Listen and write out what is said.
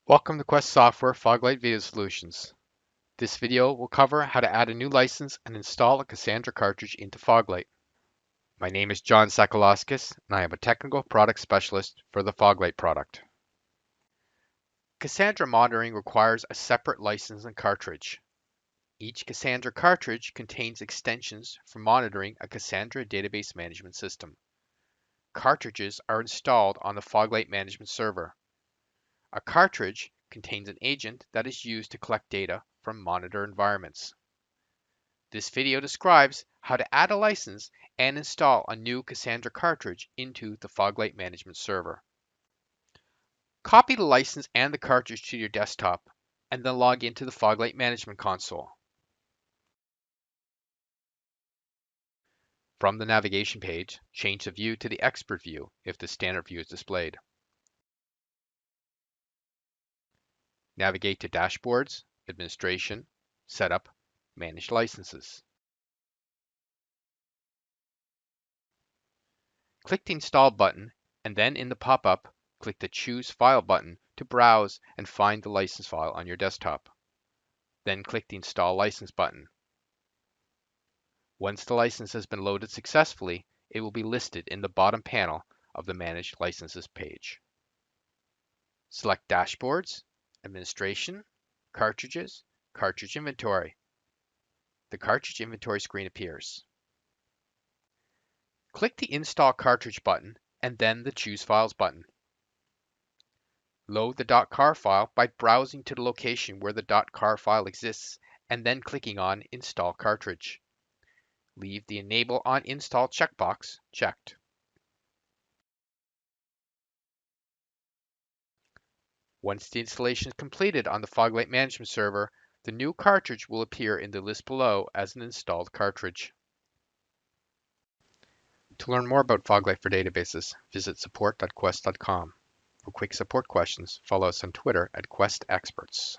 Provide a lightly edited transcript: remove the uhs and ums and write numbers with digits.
Welcome to Quest Software Foglight Video Solutions. This video will cover how to add a new license and install a Cassandra cartridge into Foglight. My name is John Sakalauskas, and I am a technical product specialist for the Foglight product. Cassandra monitoring requires a separate license and cartridge. Each Cassandra cartridge contains extensions for monitoring a Cassandra database management system. Cartridges are installed on the Foglight management server. A cartridge contains an agent that is used to collect data from monitor environments. This video describes how to add a license and install a new Cassandra cartridge into the Foglight management server. Copy the license and the cartridge to your desktop, and then log into the Foglight management console. From the navigation page, change the view to the expert view if the standard view is displayed. Navigate to Dashboards, Administration, Setup, Manage Licenses. Click the Install button, and then in the pop-up, click the Choose File button to browse and find the license file on your desktop. Then click the Install License button. Once the license has been loaded successfully, it will be listed in the bottom panel of the Manage Licenses page. Select Dashboards, Administration, Cartridges, Cartridge Inventory. The Cartridge Inventory screen appears. Click the Install Cartridge button and then the Choose Files button. Load the .car file by browsing to the location where the .car file exists and then clicking on Install Cartridge. Leave the Enable on Install checkbox checked. Once the installation is completed on the Foglight management server, the new cartridge will appear in the list below as an installed cartridge. To learn more about Foglight for databases, visit support.quest.com. For quick support questions, follow us on Twitter at QuestExperts.